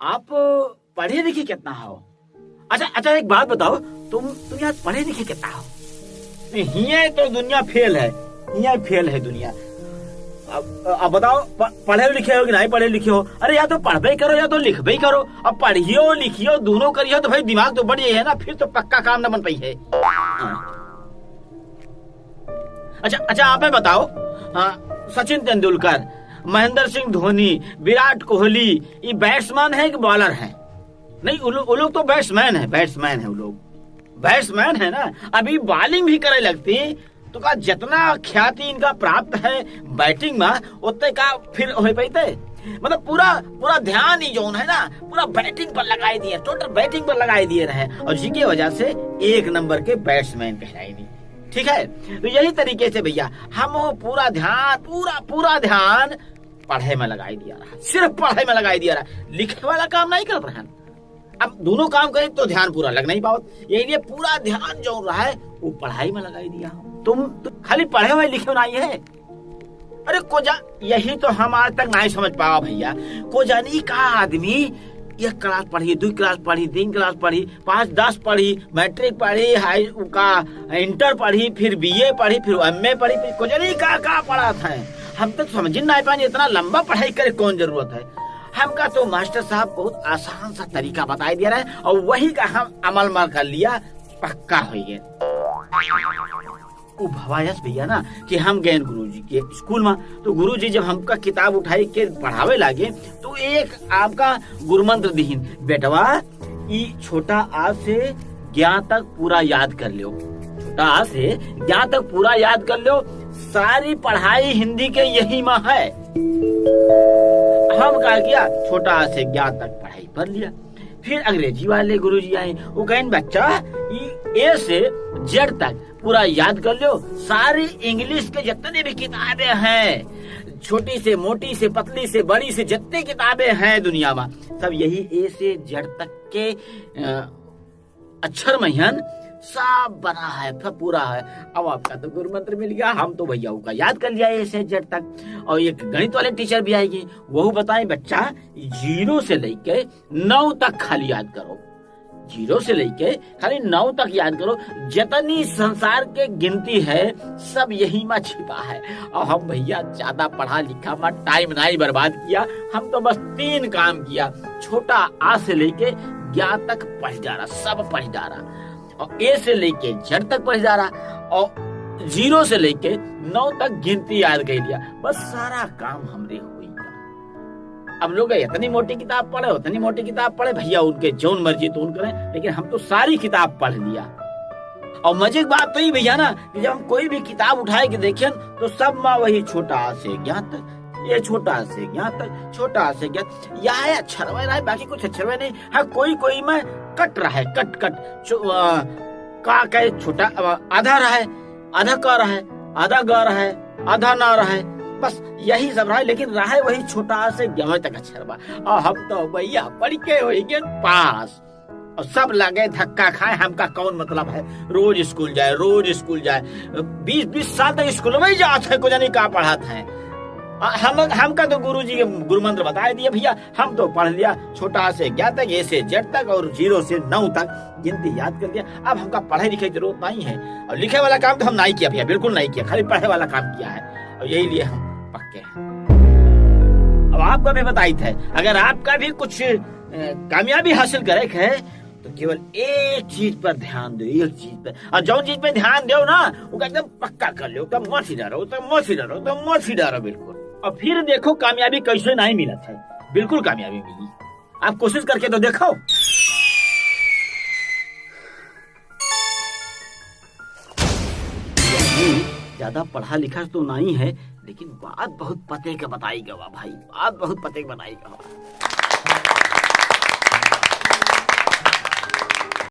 आप पढ़े लिखे कितना हो? अच्छा अच्छा, एक बात बताओ, तुम यार पढ़े लिखे कितना हो? हिया तो दुनिया फेल है, हिया फेल है दुनिया। अब बताओ, पढ़े लिखे हो कि नहीं पढ़े लिखे हो? अरे या तो पढ़बे करो या तो लिखबे करो। अब पढ़ियो लिखियो दोनों करियो तो भाई दिमाग तो बढ़ है ना, फिर तो पक्का काम न बन पाई है। अच्छा अच्छा, आप बताओ, सचिन तेंदुलकर, महेंद्र सिंह धोनी, विराट कोहली, ये बैट्समैन है कि बॉलर है? नहीं, वो लोग तो बैट्समैन है, बैट्समैन है वो लोग, बैट्समैन है ना। अभी बॉलिंग भी करे लगती तो का जितना ख्याति इनका प्राप्त है बैटिंग में उतने का फिर हो पाते। मतलब पूरा ध्यान ही जोन है ना पूरा बैटिंग पर लगाई दिए, टोटल बैटिंग पर लगाई दिए रहे, और जिसकी वजह से एक नंबर के बैट्समैन कहलाई नहीं। ठीक है, तो यही तरीके से भैया हम पूरा ध्यान पढ़ाई में लगाई दिया रहा, सिर्फ पढ़ाई में लगाई दिया रहा, लिखे वाला काम नहीं कर रहे। अब दोनों काम करें तो ध्यान पूरा लग नहीं पाओ, यही लिए पूरा ध्यान जो रहा है वो पढ़ाई में लगाई दिया। तुम खाली पढ़े हुए लिखे नहीं है। अरे यही तो हम आज तक नहीं समझ पाओ भैया। को जानी का आदमी 1 क्लास पढ़ी, 2 क्लास पढ़ी, 3 क्लास पढ़ी, 5-10 पढ़ी, मैट्रिक पढ़ी, हाई का इंटर पढ़ी, फिर BA पढ़ी, फिर MA पढ़ी, फिर को जानी का पढ़ा था। हम तक समझ नहीं पाए इतना लंबा पढ़ाई करे कौन जरूरत है। हमका तो मास्टर साहब बहुत आसान सा तरीका बता दिया है और वही का हम अमल में कर लिया, पक्का हो गया। भवायस भैया ना कि हम गए गुरुजी के स्कूल में, तो गुरुजी जब हमका किताब उठाई के पढ़ावे लागे तो एक आपका गुरुमंत्र दीन, बेटवा ई छोटा आ से ज्ञान तक पूरा याद कर लो, छोटा आ से ज्ञान तक पूरा याद कर लो, सारी पढ़ाई हिंदी के यही में है। हम क्या किया, छोटा आ से ज्ञान तक पढ़ाई पढ़ लिया। फिर अंग्रेजी वाले गुरुजी आए, वो कहें बच्चा ए से जेड तक पूरा याद कर लो, सारी इंग्लिश के जितने भी किताबें हैं, छोटी से मोटी से पतली से बड़ी से जितने किताबें हैं दुनिया में, सब यही ए से जेड तक के अक्षर महियन सब बना है, सब पूरा है। अब आपका तो गुरु मंत्र मिल गया, हम तो भैया का याद कर लिया ए से जेड तक। और एक गणित वाले टीचर भी आएगी, वो बताएं बच्चा 0 से लेके 9 तक खाली याद करो, 0 से लेके खाली 9 तक याद करो, जितनी संसार के गिनती है सब यही में छिपा है। और हम भैया ज्यादा पढ़ा लिखा में टाइम नहीं बर्बाद किया, हम तो बस 3 काम किया, छोटा आ से लेके ज्ञान तक पढ़ जा रहा, सब पढ़ जा रहा, और ए से लेके जेड तक पढ़ जा रहा, और 0 से लेके 9 तक गिनती याद कर लिया, बस सारा काम हमरे हुई। अब लोग इतनी मोटी किताब पढ़े, उतनी मोटी किताब पढ़े, भैया उनके जौन मर्जी तो उन करें, लेकिन हम तो सारी किताब पढ़ लिया। और मजे की बात तो ही भैया ना कि जब हम कोई भी किताब उठाए के देखें तो सब माँ वही छोटा आ से ज्ञान तक, ये छोटा से ज्ञान तक, छोटा से ज्ञान, या है अक्षरवे रहा है, बाकी कुछ अक्षरवे नहीं है। कोई में कट रहा है, कट का कहे छोटा आधा रहा है, आधा का रहा है, आधा गा रहा है, आधा ना रहा है, बस यही सब रहा है, लेकिन रहा है वही छोटा से ज्ञान तक अक्षर बा। और हम तो भैया पढ़ के हो गए पास, और सब लगे धक्का खाए, हमका कौन मतलब है, रोज स्कूल जाए, रोज स्कूल जाए, 20-20 साल तक स्कूल में ही जाते हैं, कुछ नहीं कहा पढ़ाते हैं। हमका तो गुरुजी के गुरु मंत्र बताए दिए भैया, हम तो पढ़ लिया, छोटा से ज्ञान तक, ए से जेड तक, और 0 से 9 तक गिनती याद कर दिया। अब हमका पढ़ाई लिखे की जरूरत नहीं है, और लिखे वाला काम तो हम नहीं किया भैया, बिल्कुल नहीं किया, खाली पढ़े वाला काम किया है, और यही लिए हम पक्के हैं। अब आपका भी बताई थे, अगर आपका भी कुछ कामयाबी हासिल करे है तो केवल एक चीज पर ध्यान दो, एक चीज पर, और जो चीज पे ध्यान दो ना वो एकदम पक्का कर लो, एकदम मत ही डरो, बिल्कुल। और फिर देखो कामयाबी कैसे नहीं मिला था, बिल्कुल कामयाबी मिली। आप कोशिश करके तो देखो। ज्यादा पढ़ा लिखा तो नहीं है, लेकिन बात बहुत पते का बताई गवा भाई, बात बहुत पते का बताई गवा।